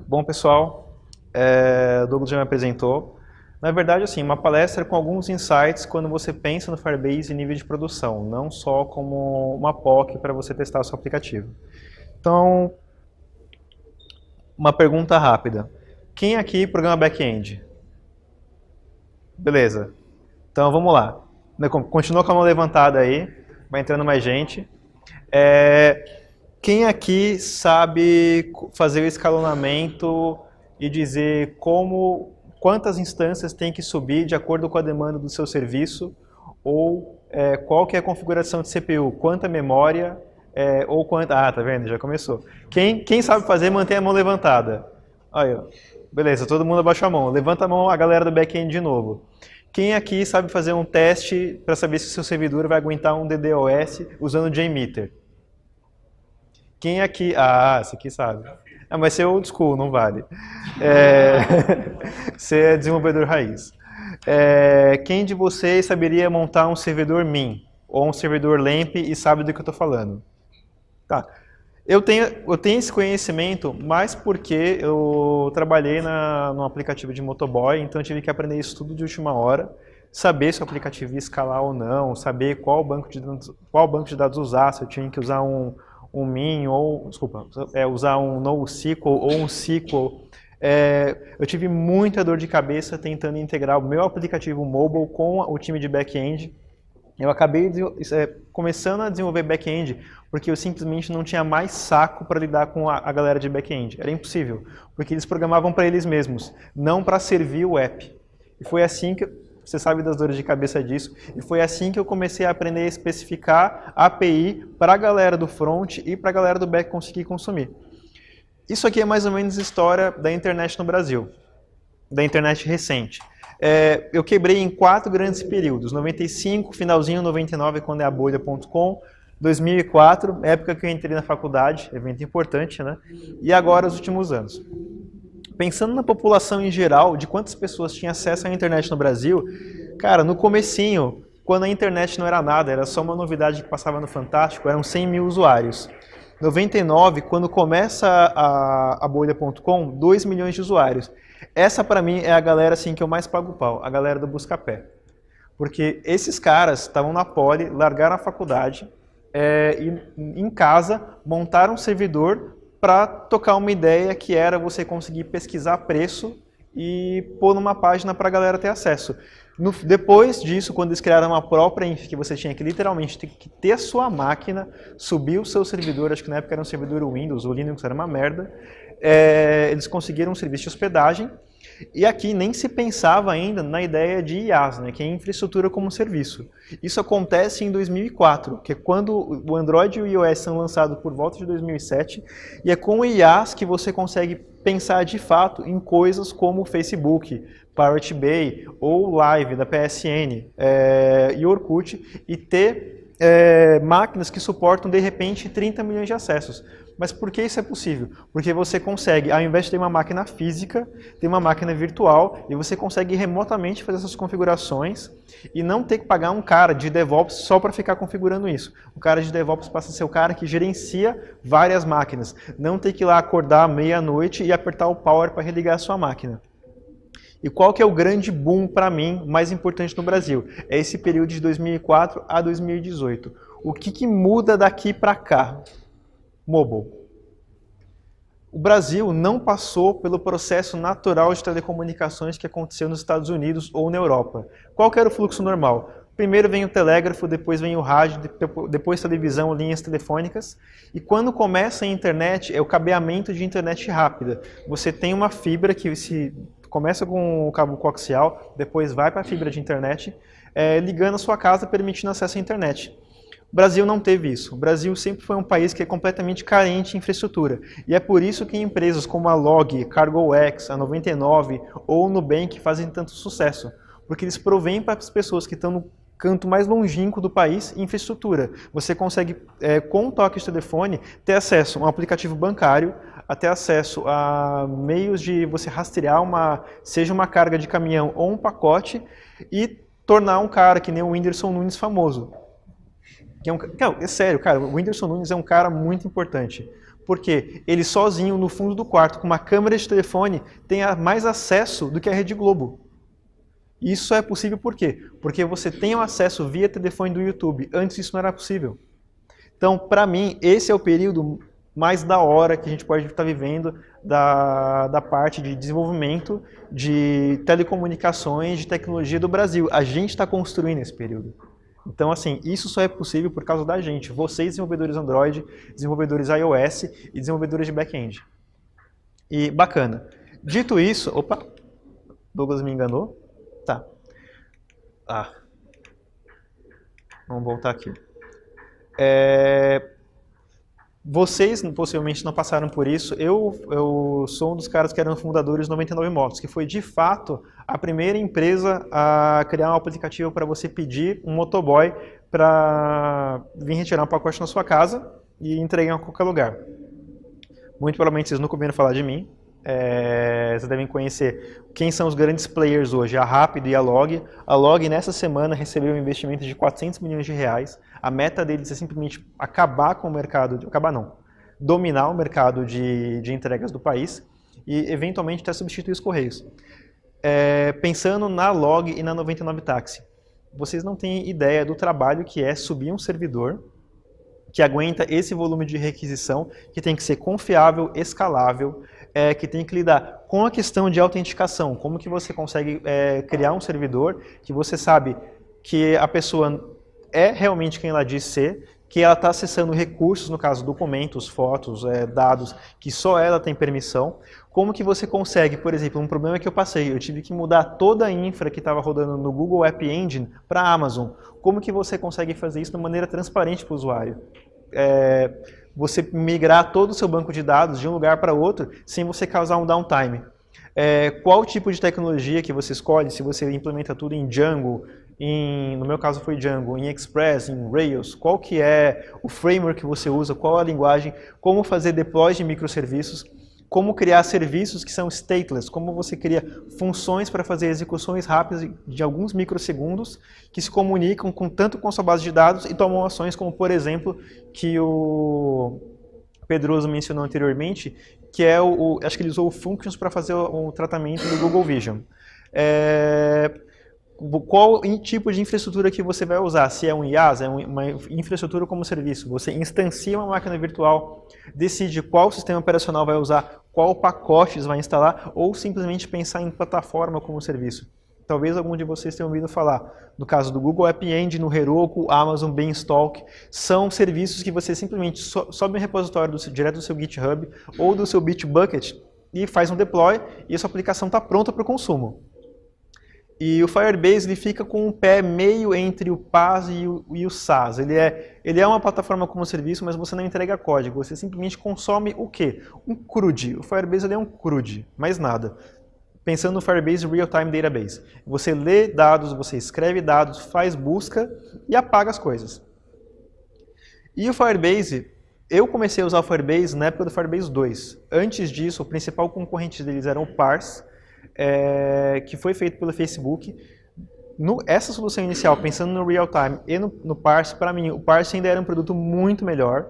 Bom, pessoal, o Douglas já me apresentou. Na verdade, assim, uma palestra com alguns insights quando você pensa no Firebase em nível de produção, não só como uma POC para você testar o seu aplicativo. Então, uma pergunta rápida. Quem aqui programa back-end? Beleza. Então, vamos lá. Continua com a mão levantada aí, vai entrando mais gente. Quem aqui sabe fazer o escalonamento e dizer quantas instâncias tem que subir de acordo com a demanda do seu serviço, ou qual que é a configuração de CPU, quanta memória, ou quanta... Ah, tá vendo? Já começou. Quem sabe fazer, mantém a mão levantada. Aí, ó. Beleza, todo mundo abaixa a mão. Levanta a mão a galera do back-end de novo. Quem aqui sabe fazer um teste para saber se o seu servidor vai aguentar um DDoS usando o JMeter? Quem aqui... Ah, esse aqui sabe. Ah, mas você é old school, não vale. Você é desenvolvedor raiz. Quem de vocês saberia montar um servidor MIM ou um servidor LAMP e sabe do que eu estou falando? Tá. Eu tenho esse conhecimento, mas porque eu trabalhei num aplicativo de motoboy, então eu tive que aprender isso tudo de última hora, saber se o aplicativo ia escalar ou não, saber qual banco de dados usar, se eu tinha que usar um MIM ou, desculpa, usar um NoSQL ou um SQL. Eu tive muita dor de cabeça tentando integrar o meu aplicativo mobile com o time de back-end. Eu acabei começando a desenvolver back-end porque eu simplesmente não tinha mais saco para lidar com a galera de back-end. Era impossível, porque eles programavam para eles mesmos, não para servir o app. E foi assim que, você sabe das dores de cabeça disso, e foi assim que eu comecei a aprender a especificar API para a galera do front e para a galera do back conseguir consumir. Isso aqui é mais ou menos a história da internet no Brasil, da internet recente. Eu quebrei em 4 grandes períodos, 95, finalzinho 99, quando é a bolha.com, 2004, época que eu entrei na faculdade, evento importante, né? E agora os últimos anos. Pensando na população em geral, de quantas pessoas tinham acesso à internet no Brasil, cara, no comecinho, quando a internet não era nada, era só uma novidade que passava no Fantástico, eram 100 mil usuários. 99, quando começa a bolha.com, 2 milhões de usuários. Essa, para mim, é a galera assim, que eu mais pago o pau, a galera do Buscapé. Porque esses caras estavam na Poli, largaram a faculdade, e em casa montaram um servidor para tocar uma ideia que era você conseguir pesquisar preço e pôr numa página para a galera ter acesso. Depois disso, quando eles criaram uma própria Inf, que você tinha que literalmente ter a sua máquina, subir o seu servidor, acho que na época era um servidor Windows, o Linux era uma merda, eles conseguiram um serviço de hospedagem, e aqui nem se pensava ainda na ideia de IaaS, né, que é infraestrutura como serviço. Isso acontece em 2004, que é quando o Android e o iOS são lançados por volta de 2007, e é com o IaaS que você consegue pensar de fato em coisas como o Facebook, Pirate Bay ou Live da PSN e Orkut, e ter máquinas que suportam de repente 30 milhões de acessos. Mas por que isso é possível? Porque você consegue, ao invés de ter uma máquina física, ter uma máquina virtual, e você consegue remotamente fazer essas configurações e não ter que pagar um cara de DevOps só para ficar configurando isso. O cara de DevOps passa a ser o cara que gerencia várias máquinas, não ter que ir lá acordar meia-noite e apertar o power para religar a sua máquina. E qual que é o grande boom para mim, mais importante no Brasil? É esse período de 2004 a 2018. O que muda daqui para cá? Mobile. O Brasil não passou pelo processo natural de telecomunicações que aconteceu nos Estados Unidos ou na Europa. Qual que era o fluxo normal? Primeiro vem o telégrafo, depois vem o rádio, depois televisão, linhas telefônicas. E quando começa a internet, é o cabeamento de internet rápida. Você tem uma fibra que começa com o cabo coaxial, depois vai para a fibra de internet, ligando a sua casa, permitindo acesso à internet. O Brasil não teve isso. O Brasil sempre foi um país que é completamente carente em infraestrutura. E é por isso que empresas como a Log, CargoX, a 99 ou o Nubank fazem tanto sucesso. Porque eles provêm para as pessoas que estão no canto mais longínquo do país infraestrutura. Você consegue, com um toque de telefone, ter acesso a um aplicativo bancário, até acesso a meios de você rastrear seja uma carga de caminhão ou um pacote, e tornar um cara que nem o Whindersson Nunes famoso. Não, é sério, cara, o Whindersson Nunes é um cara muito importante. Porque ele sozinho, no fundo do quarto, com uma câmera de telefone, tem mais acesso do que a Rede Globo. Isso é possível por quê? Porque você tem o acesso via telefone do YouTube. Antes isso não era possível. Então, para mim, esse é o período mais da hora que a gente pode estar vivendo da parte de desenvolvimento de telecomunicações, de tecnologia do Brasil. A gente está construindo esse período. Então, assim, isso só é possível por causa da gente. Vocês, desenvolvedores Android, desenvolvedores iOS e desenvolvedores de back-end. E bacana. Dito isso... Opa! Douglas me enganou. Tá. Vamos voltar aqui. Vocês possivelmente não passaram por isso. Eu sou um dos caras que eram fundadores do 99 Motos, que foi de fato a primeira empresa a criar um aplicativo para você pedir um motoboy para vir retirar um pacote na sua casa e entregar em qualquer lugar. Muito provavelmente vocês nunca ouviram falar de mim. Vocês devem conhecer quem são os grandes players hoje, a Rapido e a Log. A Log nessa semana recebeu um investimento de 400 milhões de reais. A meta deles é simplesmente acabar com o mercado, dominar o mercado de entregas do país e eventualmente até substituir os Correios. Pensando na Log e na 99 Táxi, vocês não têm ideia do trabalho que é subir um servidor que aguenta esse volume de requisição, que tem que ser confiável, escalável, que tem que lidar com a questão de autenticação. Como que você consegue criar um servidor que você sabe que a pessoa é realmente quem ela diz ser, que ela está acessando recursos, no caso documentos, fotos, dados, que só ela tem permissão. Como que você consegue, por exemplo, um problema que eu passei, eu tive que mudar toda a infra que estava rodando no Google App Engine para a Amazon. Como que você consegue fazer isso de maneira transparente para o usuário? Você migrar todo o seu banco de dados de um lugar para outro sem você causar um downtime. Qual tipo de tecnologia que você escolhe, se você implementa tudo em Django, no meu caso foi Django, em Express, em Rails, qual que é o framework que você usa, qual a linguagem, como fazer deploy de microserviços, como criar serviços que são stateless, como você cria funções para fazer execuções rápidas de alguns microsegundos que se comunicam tanto com a sua base de dados e tomam ações como, por exemplo, que o Pedroso mencionou anteriormente, que é acho que ele usou o Functions para fazer o tratamento do Google Vision. Qual tipo de infraestrutura que você vai usar? Se é um IaaS, é uma infraestrutura como serviço. Você instancia uma máquina virtual, decide qual sistema operacional vai usar, qual pacotes vai instalar, ou simplesmente pensar em plataforma como serviço. Talvez algum de vocês tenham ouvido falar, no caso do Google App Engine, no Heroku, Amazon, Beanstalk, são serviços que você simplesmente sobe um repositório direto do seu GitHub ou do seu Bitbucket e faz um deploy e a sua aplicação está pronta para o consumo. E o Firebase ele fica com um pé meio entre o PaaS e o SaaS. Ele é uma plataforma como serviço, mas você não entrega código. Você simplesmente consome o quê? Um CRUD. O Firebase ele é um CRUD, mais nada. Pensando no Firebase Real-Time Database. Você lê dados, você escreve dados, faz busca e apaga as coisas. E o Firebase, eu comecei a usar o Firebase na época do Firebase 2. Antes disso, o principal concorrente deles era o Parse, que foi feito pelo Facebook. Essa solução inicial, pensando no real-time e no Parse, para mim, o Parse ainda era um produto muito melhor,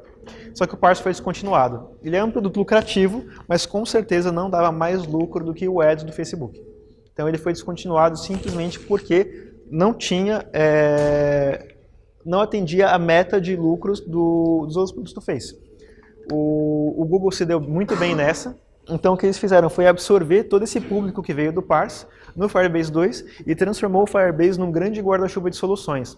só que o Parse foi descontinuado. Ele é um produto lucrativo, mas com certeza não dava mais lucro do que o Ads do Facebook. Então ele foi descontinuado simplesmente porque não atendia a meta de lucros dos outros produtos do Face. O Google se deu muito bem nessa. Então o que eles fizeram foi absorver todo esse público que veio do Parse no Firebase 2 e transformou o Firebase num grande guarda-chuva de soluções.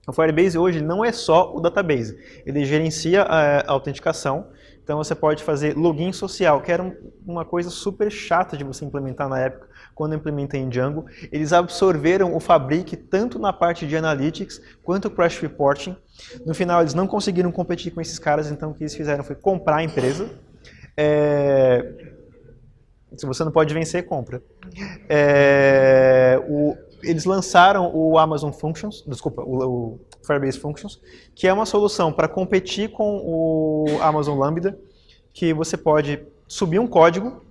O Firebase hoje não é só o database, ele gerencia a autenticação, então você pode fazer login social, que era uma coisa super chata de você implementar na época, quando eu implementei em Django. Eles absorveram o Fabric tanto na parte de Analytics quanto Crash Reporting. No final eles não conseguiram competir com esses caras, então o que eles fizeram foi comprar a empresa. Se você não pode vencer, compra. Eles lançaram o Amazon Functions, desculpa, o Firebase Functions, que é uma solução para competir com o Amazon Lambda, que você pode subir um código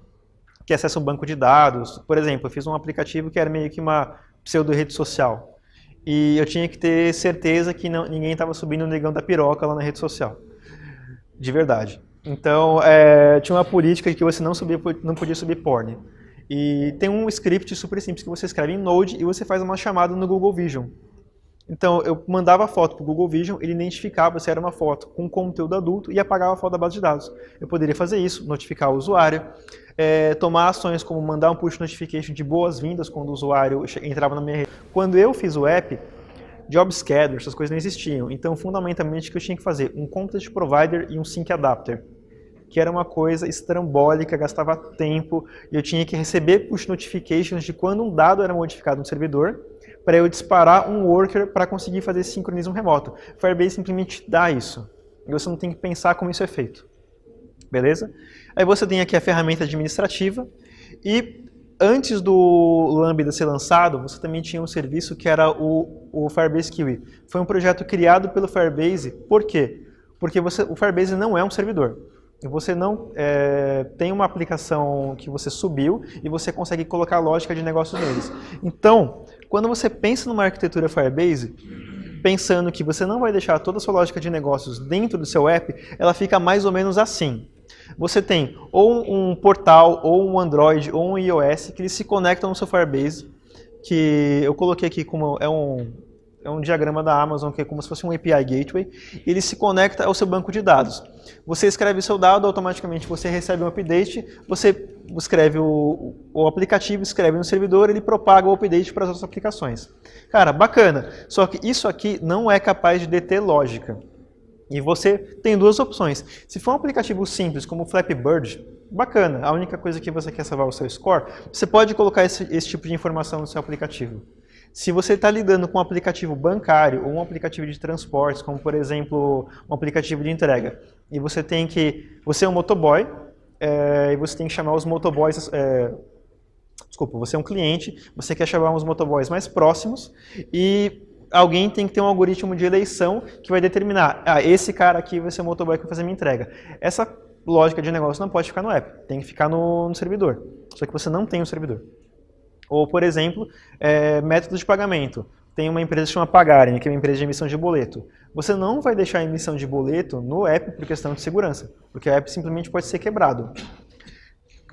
que acessa um banco de dados. Por exemplo, eu fiz um aplicativo que era meio que uma pseudo-rede social. E eu tinha que ter certeza que ninguém estava subindo o negão da piroca lá na rede social. De verdade. Então, tinha uma política de que você não podia subir porn. E tem um script super simples que você escreve em Node e você faz uma chamada no Google Vision. Então, eu mandava a foto para o Google Vision, ele identificava se era uma foto com conteúdo adulto e apagava a foto da base de dados. Eu poderia fazer isso, notificar o usuário, tomar ações como mandar um push notification de boas-vindas quando o usuário entrava na minha rede. Quando eu fiz o app, Job Scheduler, essas coisas não existiam. Então, fundamentalmente, o que eu tinha que fazer? Um Content Provider e um Sync Adapter, que era uma coisa estrambólica, gastava tempo, e eu tinha que receber push notifications de quando um dado era modificado no servidor, para eu disparar um worker para conseguir fazer esse sincronismo remoto. Firebase simplesmente dá isso. E você não tem que pensar como isso é feito. Beleza? Aí você tem aqui a ferramenta administrativa e antes do Lambda ser lançado, você também tinha um serviço que era o Firebase Kiwi. Foi um projeto criado pelo Firebase. Por quê? Porque o Firebase não é um servidor. Você não tem uma aplicação que você subiu e você consegue colocar lógica de negócio neles. Então, quando você pensa numa arquitetura Firebase, pensando que você não vai deixar toda a sua lógica de negócios dentro do seu app, ela fica mais ou menos assim. Você tem ou um portal, ou um Android, ou um iOS, que eles se conectam no seu Firebase, que eu coloquei aqui como é um diagrama da Amazon, que é como se fosse um API Gateway, e ele se conecta ao seu banco de dados. Você escreve seu dado, automaticamente você recebe um update, você escreve o aplicativo, escreve no servidor, ele propaga o update para as outras aplicações. Cara, bacana, só que isso aqui não é capaz de deter lógica. E você tem duas opções. Se for um aplicativo simples, como o Flappy Bird, bacana, a única coisa que você quer salvar é o seu score, você pode colocar esse tipo de informação no seu aplicativo. Se você está lidando com um aplicativo bancário ou um aplicativo de transportes, como por exemplo um aplicativo de entrega, e você é um motoboy, e você tem que chamar os motoboys, desculpa, você é um cliente, você quer chamar os motoboys mais próximos e alguém tem que ter um algoritmo de eleição que vai determinar, esse cara aqui vai ser o motoboy que vai fazer minha entrega. Essa lógica de negócio não pode ficar no app, tem que ficar no servidor, só que você não tem um servidor. Ou, por exemplo, método de pagamento. Tem uma empresa que chama Pagarem, que é uma empresa de emissão de boleto. Você não vai deixar a emissão de boleto no app por questão de segurança, porque o app simplesmente pode ser quebrado.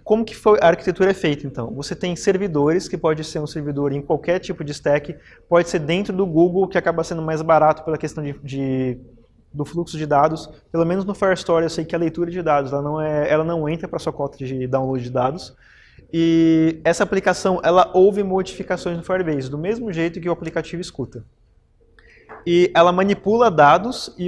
Como que a arquitetura é feita, então? Você tem servidores, que pode ser um servidor em qualquer tipo de stack, pode ser dentro do Google, que acaba sendo mais barato pela questão do fluxo de dados. Pelo menos no Firestore eu sei que a leitura de dados ela não entra para a sua cota de download de dados. E essa aplicação, ela ouve modificações no Firebase, do mesmo jeito que o aplicativo escuta. E ela manipula dados e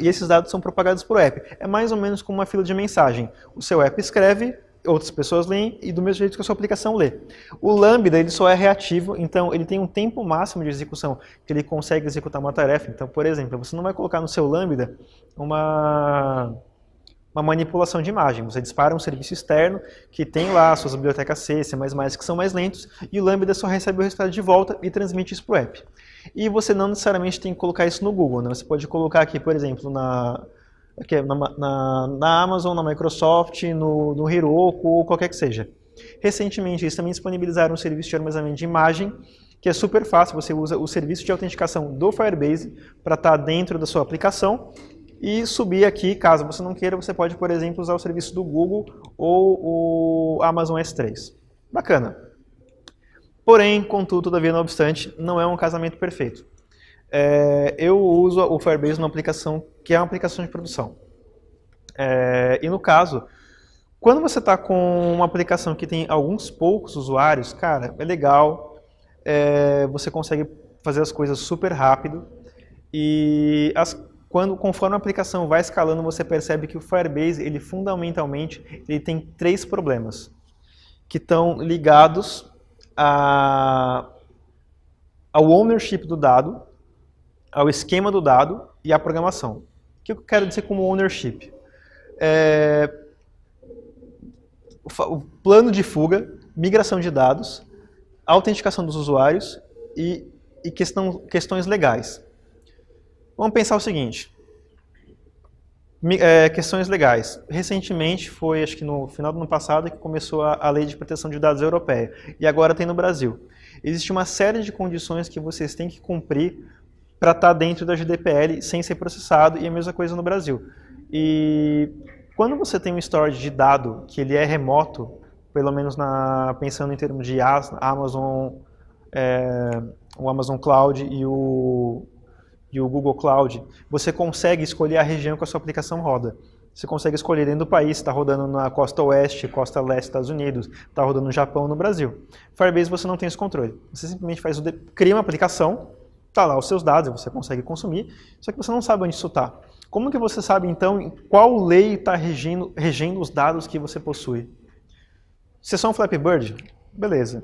esses dados são propagados por app. É mais ou menos como uma fila de mensagem. O seu app escreve, outras pessoas leem e do mesmo jeito que a sua aplicação lê. O Lambda, ele só é reativo, então ele tem um tempo máximo de execução que ele consegue executar uma tarefa. Então, por exemplo, você não vai colocar no seu Lambda uma manipulação de imagem. Você dispara um serviço externo que tem lá suas bibliotecas C, C++, que são mais lentos, e o Lambda só recebe o resultado de volta e transmite isso para o app. E você não necessariamente tem que colocar isso no Google, né? Você pode colocar aqui, por exemplo, na Amazon, na Microsoft, no Heroku, ou qualquer que seja. Recentemente, eles também disponibilizaram um serviço de armazenamento de imagem, que é super fácil. Você usa o serviço de autenticação do Firebase para estar dentro da sua aplicação, e subir aqui, caso você não queira, você pode, por exemplo, usar o serviço do Google ou o Amazon S3. Bacana. Porém, contudo, todavia, não obstante, não é um casamento perfeito. Eu uso o Firebase numa aplicação que é uma aplicação de produção. E no caso, quando você está com uma aplicação que tem alguns poucos usuários, cara, é legal, você consegue fazer as coisas super rápido e conforme a aplicação vai escalando, você percebe que o Firebase, ele fundamentalmente, ele tem 3 problemas que estão ligados ao ownership do dado, ao esquema do dado e à programação. O que eu quero dizer como ownership? O plano de fuga, migração de dados, autenticação dos usuários e questões legais. Vamos pensar o seguinte, questões legais. Recentemente, foi acho que no final do ano passado, que começou a Lei de Proteção de Dados Europeia, e agora tem no Brasil. Existe uma série de condições que vocês têm que cumprir para estar dentro da GDPR sem ser processado, e a mesma coisa no Brasil. E quando você tem um storage de dado que ele é remoto, pelo menos pensando em termos de Amazon, o Amazon Cloud e o Google Cloud, você consegue escolher a região que a sua aplicação roda. Você consegue escolher dentro do país, está rodando na costa oeste, costa leste dos Estados Unidos, está rodando no Japão, no Brasil. Firebase você não tem esse controle. Você simplesmente cria uma aplicação, está lá os seus dados, você consegue consumir, só que você não sabe onde isso está. Como que você sabe, então, qual lei está regendo os dados que você possui? Se é só um Flappy Bird, beleza.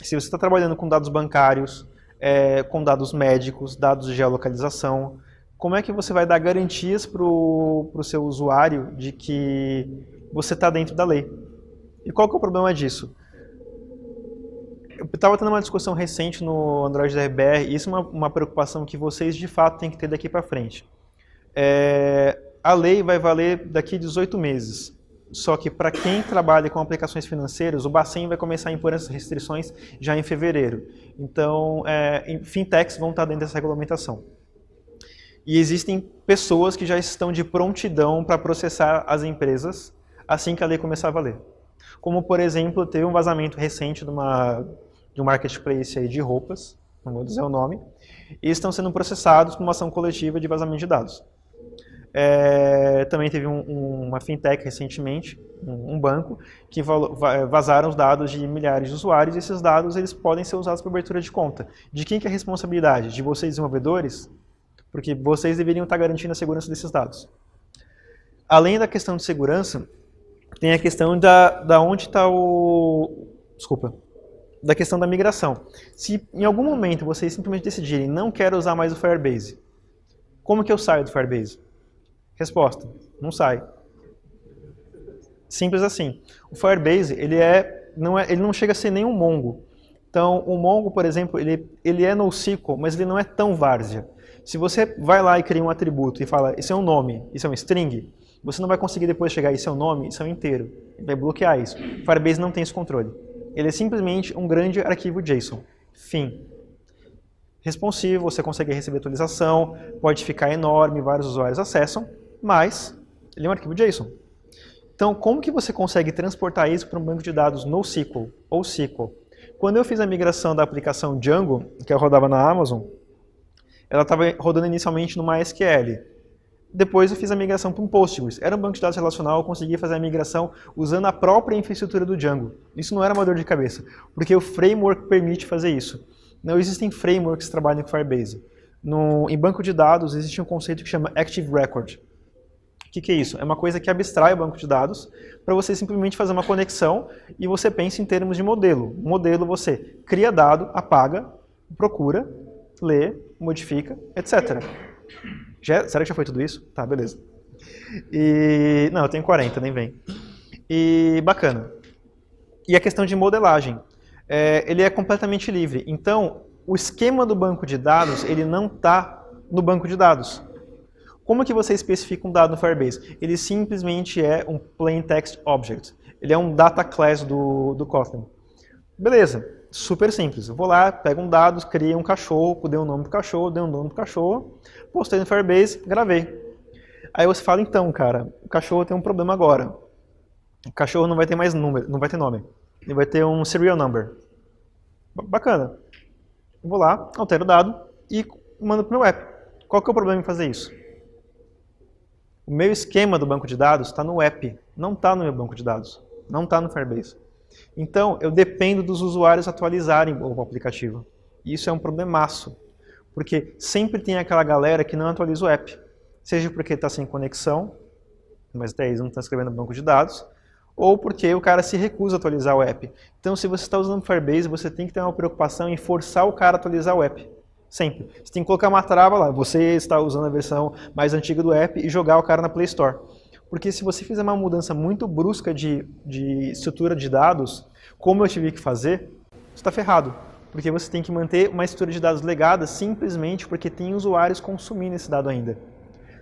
Se você está trabalhando com dados bancários, com dados médicos, dados de geolocalização, como é que você vai dar garantias para o seu usuário de que você está dentro da lei? E qual que é o problema disso? Eu estava tendo uma discussão recente no Android da RBR, e isso é uma preocupação que vocês de fato têm que ter daqui para frente. A lei vai valer daqui a 18 meses. Só que para quem trabalha com aplicações financeiras, o Bacen vai começar a impor essas restrições já em fevereiro. Então, fintechs vão estar dentro dessa regulamentação. E existem pessoas que já estão de prontidão para processar as empresas assim que a lei começar a valer. Como, por exemplo, teve um vazamento recente de um marketplace aí de roupas, não vou dizer o nome, e estão sendo processados por uma ação coletiva de vazamento de dados. Também teve uma fintech recentemente, um banco, que vazaram os dados de milhares de usuários, e esses dados eles podem ser usados para abertura de conta. De quem que é a responsabilidade? De vocês desenvolvedores? Porque vocês deveriam estar garantindo a segurança desses dados. Além da questão de segurança, tem a questão da onde está da questão da migração. Se em algum momento vocês simplesmente decidirem não quero usar mais o Firebase, como que eu saio do Firebase? Resposta, não sai. Simples assim. O Firebase, ele não chega a ser nem um Mongo. Então, o Mongo, por exemplo, ele é NoSQL, mas ele não é tão várzea. Se você vai lá e cria um atributo e fala, isso é um nome, isso é um string, você não vai conseguir depois chegar, isso é um nome, isso é um inteiro. Ele vai bloquear isso. O Firebase não tem esse controle. Ele é simplesmente um grande arquivo JSON. Fim. Responsivo, você consegue receber atualização, pode ficar enorme, vários usuários acessam, mas ele é um arquivo JSON. Então, como que você consegue transportar isso para um banco de dados NoSQL ou SQL? Quando eu fiz a migração da aplicação Django, que eu rodava na Amazon, ela estava rodando inicialmente no MySQL. Depois eu fiz a migração para um Postgres. Era um banco de dados relacional, eu consegui fazer a migração usando a própria infraestrutura do Django. Isso não era uma dor de cabeça, porque o framework permite fazer isso. Não existem frameworks que trabalham com Firebase. Em banco de dados existe um conceito que chama Active Record. O que é isso? É uma coisa que abstrai o banco de dados para você simplesmente fazer uma conexão e você pensa em termos de modelo. Modelo você cria dado, apaga, procura, lê, modifica, etc. Será que já foi tudo isso? Tá, beleza. Não, eu tenho 40, nem vem. E bacana. E a questão de modelagem. Ele é completamente livre. Então, o esquema do banco de dados, ele não está no banco de dados. Como que você especifica um dado no Firebase? Ele simplesmente é um Plain Text Object. Ele é um data class do Kotlin. Beleza, super simples. Eu vou lá, pego um dado, criei um cachorro, dei um nome pro cachorro, dei um nome pro cachorro, postei no Firebase, gravei. Aí você fala, então, cara, o cachorro tem um problema agora. O cachorro não vai ter mais número, não vai ter nome. Ele vai ter um serial number. Bacana. Eu vou lá, altero o dado e mando pro meu app. Qual que é o problema em fazer isso? O meu esquema do banco de dados está no app, não está no meu banco de dados, não está no Firebase. Então, eu dependo dos usuários atualizarem o aplicativo. E isso é um problemaço, porque sempre tem aquela galera que não atualiza o app. Seja porque está sem conexão, mas até eles não estão escrevendo no banco de dados, ou porque o cara se recusa a atualizar o app. Então, se você está usando o Firebase, você tem que ter uma preocupação em forçar o cara a atualizar o app. Sempre. Você tem que colocar uma trava lá, você está usando a versão mais antiga do app e jogar o cara na Play Store. Porque se você fizer uma mudança muito brusca de estrutura de dados, como eu tive que fazer, você está ferrado. Porque você tem que manter uma estrutura de dados legada simplesmente porque tem usuários consumindo esse dado ainda.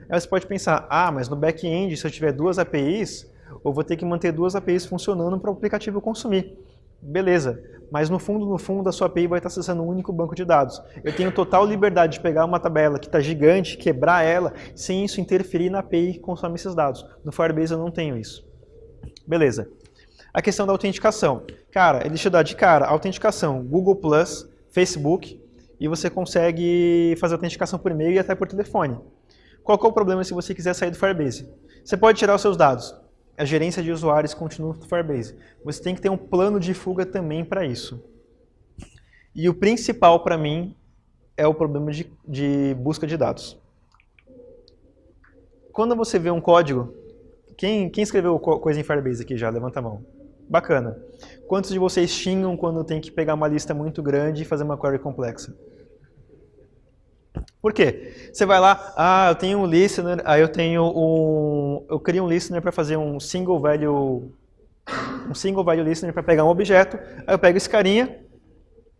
Aí você pode pensar, mas no back-end, se eu tiver duas APIs, eu vou ter que manter duas APIs funcionando para o aplicativo consumir. Beleza, mas no fundo, a sua API vai estar acessando um único banco de dados. Eu tenho total liberdade de pegar uma tabela que está gigante, quebrar ela, sem isso interferir na API que consome esses dados. No Firebase eu não tenho isso. Beleza. A questão da autenticação. Cara, deixa eu dar de cara, autenticação Google+, Facebook, e você consegue fazer autenticação por e-mail e até por telefone. Qual que é o problema se você quiser sair do Firebase? Você pode tirar os seus dados. A gerência de usuários continua no Firebase. Você tem que ter um plano de fuga também para isso. E o principal para mim é o problema de busca de dados. Quando você vê um código, quem escreveu coisa em Firebase aqui já? Levanta a mão. Bacana. Quantos de vocês xingam quando tem que pegar uma lista muito grande e fazer uma query complexa? Por quê? Você vai lá, eu tenho um listener, aí eu crio um listener para fazer um single value listener para pegar um objeto, aí eu pego esse carinha,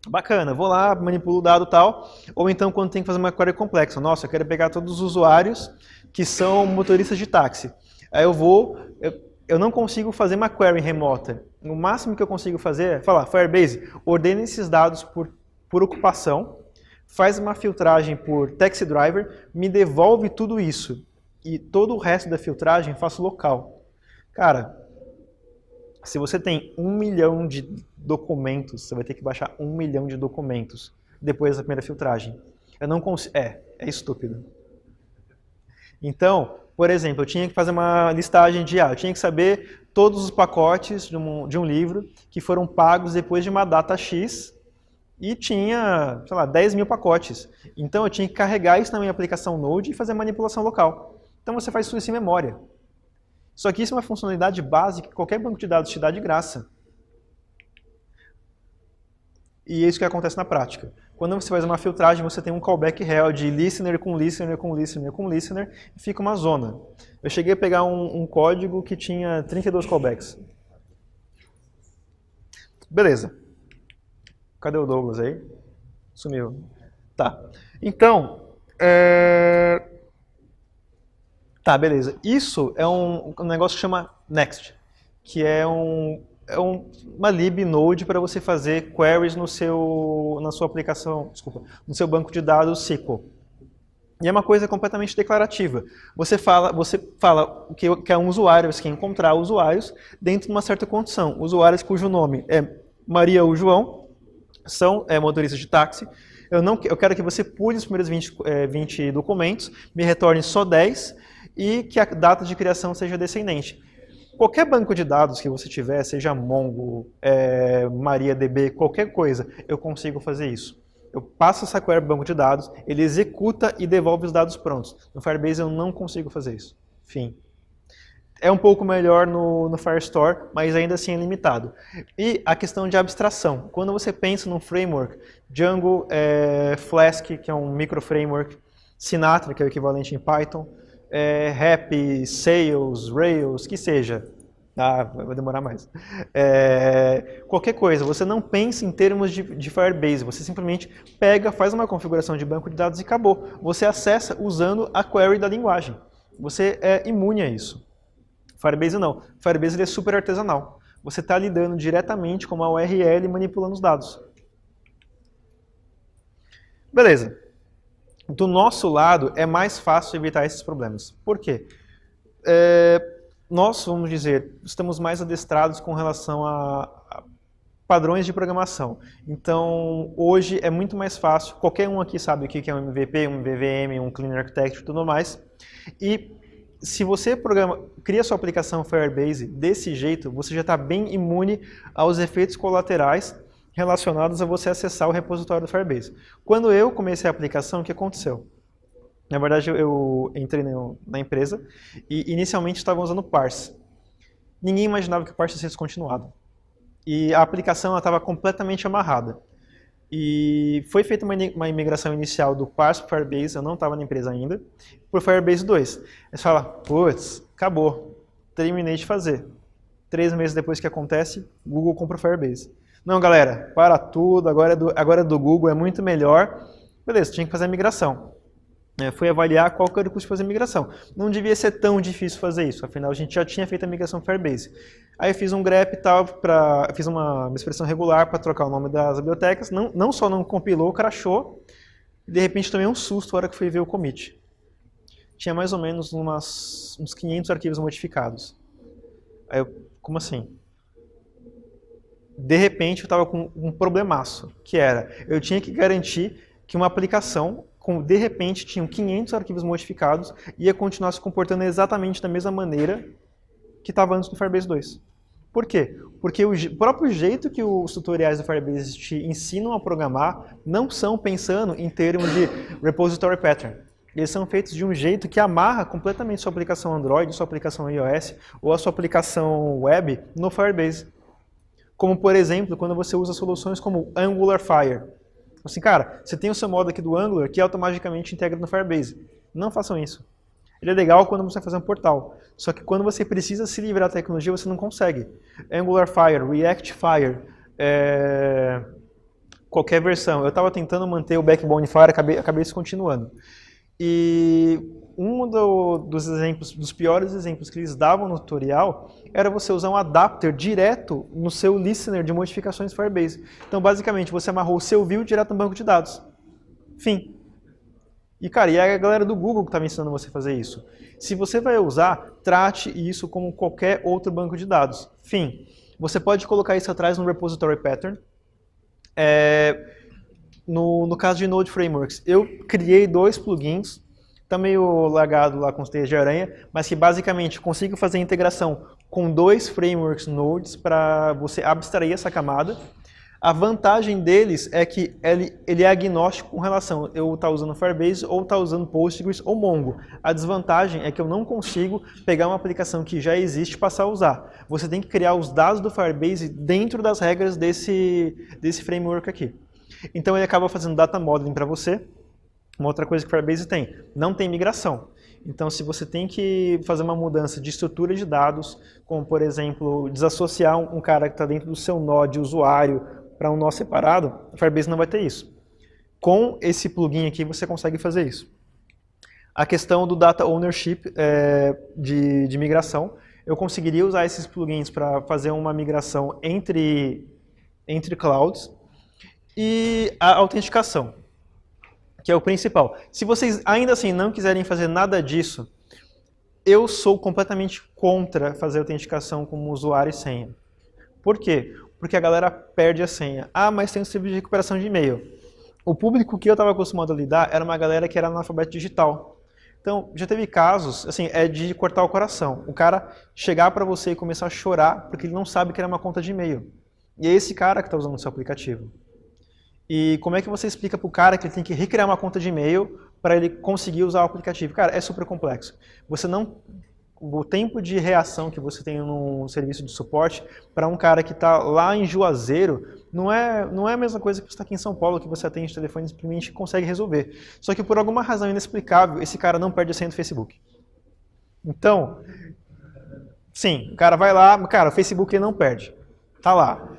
bacana, vou lá, manipulo o dado e tal, ou então quando tem que fazer uma query complexa, nossa, eu quero pegar todos os usuários que são motoristas de táxi. Aí eu não consigo fazer uma query remota. O máximo que eu consigo fazer é falar, Firebase, ordena esses dados por ocupação, faz uma filtragem por taxi driver, me devolve tudo isso. E todo o resto da filtragem faço local. Cara, se você tem 1 milhão de documentos, você vai ter que baixar 1 milhão de documentos depois da primeira filtragem. Eu não consigo... É estúpido. Então, por exemplo, eu tinha que fazer uma listagem eu tinha que saber todos os pacotes de um livro que foram pagos depois de uma data X e tinha, sei lá, 10 mil pacotes. Então eu tinha que carregar isso na minha aplicação Node e fazer manipulação local. Então você faz isso em memória. Só que isso é uma funcionalidade básica que qualquer banco de dados te dá de graça. E é isso que acontece na prática. Quando você faz uma filtragem, você tem um callback real de listener com listener com listener com listener e fica uma zona. Eu cheguei a pegar um código que tinha 32 callbacks. Beleza. Cadê o Douglas aí? Sumiu. Tá. Então, tá, beleza. Isso é um negócio que chama Next, que é uma lib node para você fazer queries na sua aplicação, desculpa, no seu banco de dados SQL. E é uma coisa completamente declarativa. Você fala que é um usuário, você quer encontrar usuários dentro de uma certa condição. Usuários cujo nome é Maria ou João, são motoristas de táxi. Eu quero que você pule os primeiros 20 documentos, me retorne só 10 e que a data de criação seja descendente. Qualquer banco de dados que você tiver, seja Mongo, MariaDB, qualquer coisa, eu consigo fazer isso. Eu passo essa query para o banco de dados, ele executa e devolve os dados prontos. No Firebase eu não consigo fazer isso. Fim. É um pouco melhor no Firestore, mas ainda assim é limitado. E a questão de abstração. Quando você pensa num framework, Django, Flask, que é um micro-framework, Sinatra, que é o equivalente em Python, Happy, Sails, Rails, que seja. Vai demorar mais. Qualquer coisa, você não pensa em termos de Firebase, você simplesmente pega, faz uma configuração de banco de dados e acabou. Você acessa usando a query da linguagem. Você é imune a isso. Firebase não. Firebase ele é super artesanal. Você está lidando diretamente com uma URL e manipulando os dados. Beleza. Do nosso lado, é mais fácil evitar esses problemas. Por quê? Nós, vamos dizer, estamos mais adestrados com relação a padrões de programação. Então, hoje é muito mais fácil. Qualquer um aqui sabe o que é um MVP, um MVVM, um Clean Architecture e tudo mais. E se você cria sua aplicação Firebase desse jeito, você já está bem imune aos efeitos colaterais relacionados a você acessar o repositório do Firebase. Quando eu comecei a aplicação, o que aconteceu? Na verdade, eu entrei na empresa e inicialmente estavam usando Parse. Ninguém imaginava que o Parse ia ser descontinuado. E a aplicação estava completamente amarrada. E foi feita uma imigração inicial do Parse para o Firebase, eu não estava na empresa ainda, para o Firebase 2. Aí você fala, putz, acabou, terminei de fazer. 3 meses depois que acontece, Google compra o Firebase. Não, galera, para tudo, agora é do Google, é muito melhor. Beleza, tinha que fazer a migração. fui avaliar qual que era o custo de fazer a migração. Não devia ser tão difícil fazer isso, afinal a gente já tinha feito a migração Firebase. Aí eu fiz um grep e tal, fiz uma expressão regular para trocar o nome das bibliotecas, não só não compilou, crashou, e de repente tomei um susto na hora que fui ver o commit. Tinha mais ou menos uns 500 arquivos modificados. Aí eu, como assim? De repente eu estava com um problemaço, que era, eu tinha que garantir que uma aplicação, de repente, tinham 500 arquivos modificados e ia continuar se comportando exatamente da mesma maneira que estava antes do Firebase 2. Por quê? Porque o próprio jeito que os tutoriais do Firebase te ensinam a programar não são pensando em termos de repository pattern. Eles são feitos de um jeito que amarra completamente sua aplicação Android, sua aplicação iOS ou a sua aplicação web no Firebase. Como, por exemplo, quando você usa soluções como Angular Fire. Assim, cara, você tem o seu modo aqui do Angular que automaticamente integra no Firebase. Não façam isso. Ele é legal quando você vai fazer um portal. Só que quando você precisa se livrar da tecnologia, você não consegue. Angular Fire, React Fire, qualquer versão. Eu estava tentando manter o Backbone Fire, acabei descontinuando. E dos piores exemplos que eles davam no tutorial era você usar um adapter direto no seu listener de modificações Firebase. Então, basicamente, você amarrou o seu view direto no banco de dados. Fim. E, cara, e a galera do Google que estava ensinando você a fazer isso. Se você vai usar, trate isso como qualquer outro banco de dados. Fim. Você pode colocar isso atrás no repository pattern. No caso de Node Frameworks, eu criei 2 plugins, está meio lagado lá com os teias de aranha, mas que basicamente consigo fazer integração com 2 frameworks Nodes para você abstrair essa camada. A vantagem deles é que ele é agnóstico com relação eu estar usando Firebase ou estar usando Postgres ou Mongo. A desvantagem é que eu não consigo pegar uma aplicação que já existe e passar a usar. Você tem que criar os dados do Firebase dentro das regras desse framework aqui. Então ele acaba fazendo data modeling para você. Uma outra coisa que o Firebase tem, não tem migração. Então se você tem que fazer uma mudança de estrutura de dados, como por exemplo, desassociar um cara que está dentro do seu node usuário para um nó separado, o Firebase não vai ter isso. Com esse plugin aqui você consegue fazer isso. A questão do data ownership de migração, eu conseguiria usar esses plugins para fazer uma migração entre clouds. E a autenticação, que é o principal. Se vocês ainda assim não quiserem fazer nada disso, eu sou completamente contra fazer autenticação como usuário e senha. Por quê? Porque a galera perde a senha. Ah, mas tem um serviço de recuperação de e-mail. O público que eu estava acostumado a lidar era uma galera que era analfabeto digital. Então, já teve casos, assim, de cortar o coração. O cara chegar para você e começar a chorar porque ele não sabe que era uma conta de e-mail. E é esse cara que está usando o seu aplicativo. E como é que você explica para o cara que ele tem que recriar uma conta de e-mail para ele conseguir usar o aplicativo? Cara, é super complexo. O tempo de reação que você tem num serviço de suporte para um cara que está lá em Juazeiro não é a mesma coisa que você está aqui em São Paulo, que você atende telefone e simplesmente consegue resolver. Só que por alguma razão inexplicável, esse cara não perde a senha do Facebook. Então, sim, o cara vai lá, cara, o Facebook ele não perde. Tá lá.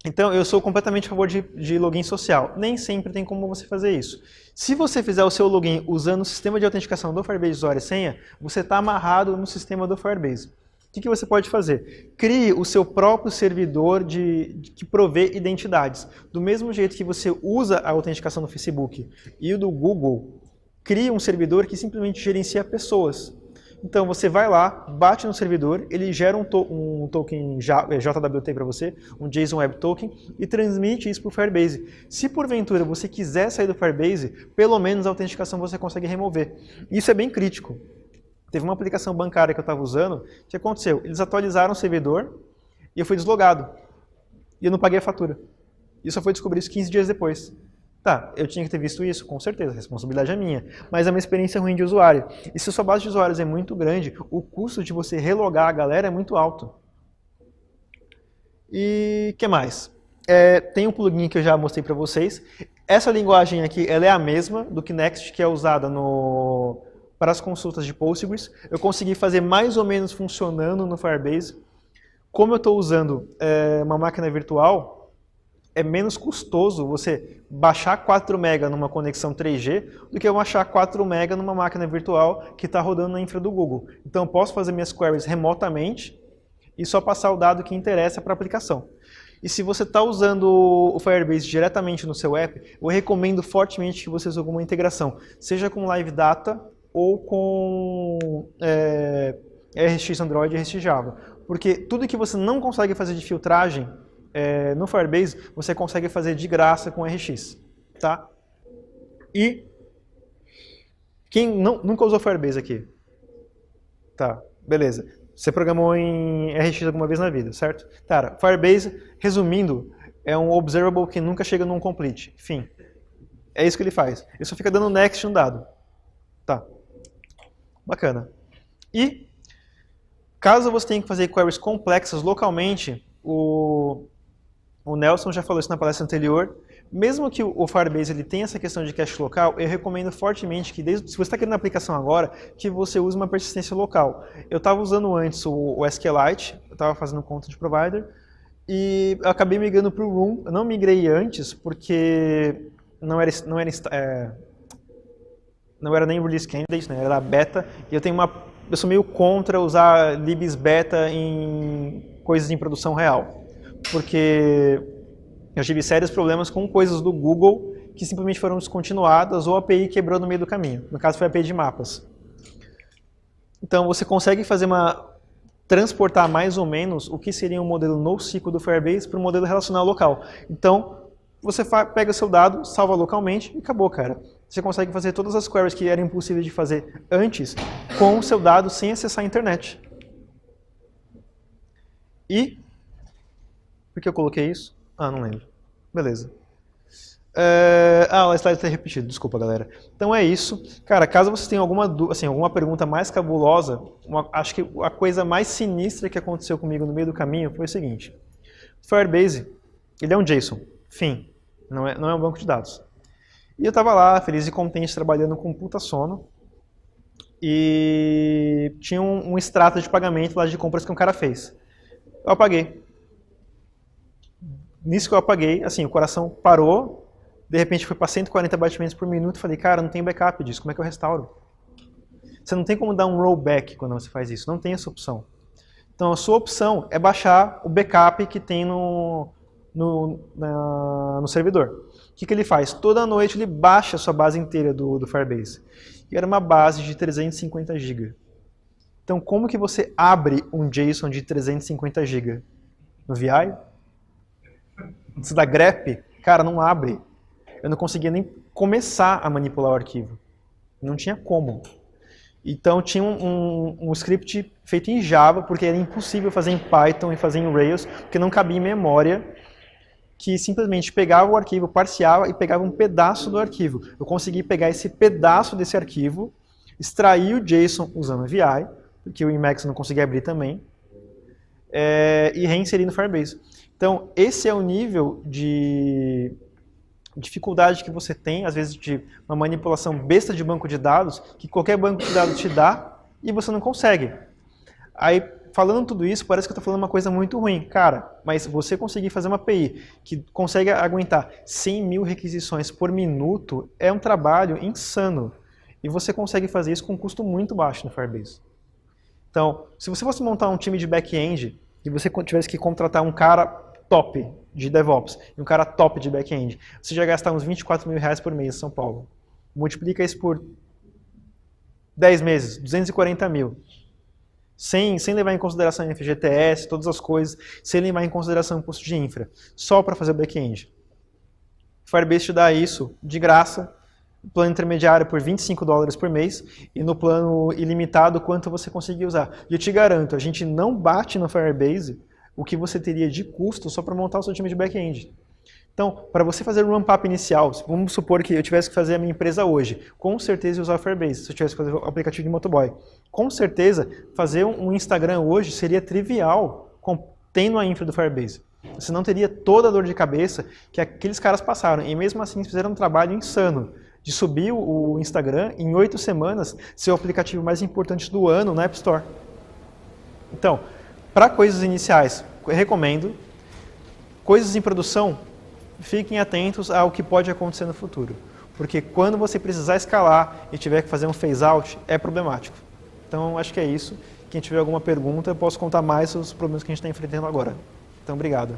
Então, eu sou completamente a favor de login social. Nem sempre tem como você fazer isso. Se você fizer o seu login usando o sistema de autenticação do Firebase usuário e senha, você está amarrado no sistema do Firebase. O que você pode fazer? Crie o seu próprio servidor que provê identidades. Do mesmo jeito que você usa a autenticação do Facebook e o do Google, crie um servidor que simplesmente gerencia pessoas. Então você vai lá, bate no servidor, ele gera um token JWT para você, um JSON Web Token, e transmite isso para o Firebase. Se porventura você quiser sair do Firebase, pelo menos a autenticação você consegue remover. Isso é bem crítico. Teve uma aplicação bancária que eu estava usando, o que aconteceu? Eles atualizaram o servidor e eu fui deslogado. E eu não paguei a fatura. E só fui descobrir isso 15 dias depois. Tá, eu tinha que ter visto isso, com certeza, a responsabilidade é minha. Mas é uma experiência ruim de usuário. E se a sua base de usuários é muito grande, o custo de você relogar a galera é muito alto. E o que mais? Tem um plugin que eu já mostrei para vocês. Essa linguagem aqui ela é a mesma do que Next, que é usada para as consultas de Postgres. Eu consegui fazer mais ou menos funcionando no Firebase. Como eu estou usando uma máquina virtual, é menos custoso você baixar 4 MB numa conexão 3G do que eu baixar 4 MB numa máquina virtual que está rodando na infra do Google. Então eu posso fazer minhas queries remotamente e só passar o dado que interessa para a aplicação. E se você está usando o Firebase diretamente no seu app, eu recomendo fortemente que você use alguma integração, seja com Live Data ou com RxJS Android e RxJS Java. Porque tudo que você não consegue fazer de filtragem no Firebase, você consegue fazer de graça com RX. Tá? E quem nunca usou Firebase aqui? Tá, beleza. Você programou em RX alguma vez na vida, certo? Cara, Firebase, resumindo, é um observable que nunca chega num complete. Fim. É isso que ele faz. Ele só fica dando next no dado. Tá. Bacana. E, caso você tenha que fazer queries complexas localmente, o Nelson já falou isso na palestra anterior, mesmo que o Firebase ele tenha essa questão de cache local, eu recomendo fortemente que, se você está criando a aplicação agora, que você use uma persistência local. Eu estava usando antes o SQLite, eu estava fazendo conta de provider, e eu acabei migrando para o Room. Eu não migrei antes, porque não era nem release candidate, né? Era beta, e eu sou meio contra usar libs beta em coisas em produção real, porque eu tive sérios problemas com coisas do Google que simplesmente foram descontinuadas ou a API quebrou no meio do caminho. No caso foi a API de mapas. Então você consegue transportar mais ou menos o que seria um modelo NoSQL do Firebase para um modelo relacional local. Então você pega o seu dado, salva localmente e acabou, cara. Você consegue fazer todas as queries que eram impossíveis de fazer antes com o seu dado sem acessar a internet. E por que eu coloquei isso? Ah, não lembro. Beleza. O slide está repetido, desculpa, galera. Então é isso. Cara, caso você tenha alguma pergunta mais cabulosa, acho que a coisa mais sinistra que aconteceu comigo no meio do caminho foi o seguinte. O Firebase, ele é um JSON, fim. Não é um banco de dados. E eu estava lá, feliz e contente, trabalhando com puta sono. E tinha um extrato de pagamento lá de compras que um cara fez. Eu apaguei. Nisso que eu apaguei, assim, o coração parou, de repente foi para 140 batimentos por minuto, falei, cara, não tem backup disso, como é que eu restauro? Você não tem como dar um rollback quando você faz isso, não tem essa opção. Então a sua opção é baixar o backup que tem no servidor. O que ele faz? Toda noite ele baixa a sua base inteira do Firebase. E era uma base de 350 GB. Então como que você abre um JSON de 350 GB? No VI? Você dá grep, cara, não abre. Eu não conseguia nem começar a manipular o arquivo. Não tinha como. Então tinha um script feito em Java, porque era impossível fazer em Python e fazer em Rails, porque não cabia em memória, que simplesmente pegava o arquivo, parciava e pegava um pedaço do arquivo. Eu consegui pegar esse pedaço desse arquivo, extrair o JSON usando o VI, porque o Emacs não conseguia abrir também, e reinserir no Firebase. Então, esse é o nível de dificuldade que você tem, às vezes, de uma manipulação besta de banco de dados, que qualquer banco de dados te dá e você não consegue. Aí, falando tudo isso, parece que eu estou falando uma coisa muito ruim. Cara, mas você conseguir fazer uma API que consegue aguentar 100 mil requisições por minuto é um trabalho insano. E você consegue fazer isso com um custo muito baixo no Firebase. Então, se você fosse montar um time de back-end e você tivesse que contratar um cara top de DevOps e um cara top de back-end, você já gastar uns 24 mil reais por mês em São Paulo. Multiplica isso por 10 meses, 240 mil. Sem levar em consideração FGTS, todas as coisas, sem levar em consideração o custo de infra, só para fazer o back-end. Firebase te dá isso de graça, plano intermediário por $25 por mês e no plano ilimitado quanto você conseguir usar. E eu te garanto, a gente não bate no Firebase o que você teria de custo só para montar o seu time de back-end. Então, para você fazer o ramp-up inicial, vamos supor que eu tivesse que fazer a minha empresa hoje, com certeza eu usar o Firebase, se eu tivesse que fazer o aplicativo de motoboy. Com certeza, fazer um Instagram hoje seria trivial tendo a infra do Firebase. Você não teria toda a dor de cabeça que aqueles caras passaram, e mesmo assim fizeram um trabalho insano de subir o Instagram em 8 semanas, ser o aplicativo mais importante do ano na App Store. Então, para coisas iniciais, eu recomendo. Coisas em produção, fiquem atentos ao que pode acontecer no futuro. Porque quando você precisar escalar e tiver que fazer um phase-out, é problemático. Então, acho que é isso. Quem tiver alguma pergunta, eu posso contar mais sobre os problemas que a gente está enfrentando agora. Então, obrigado.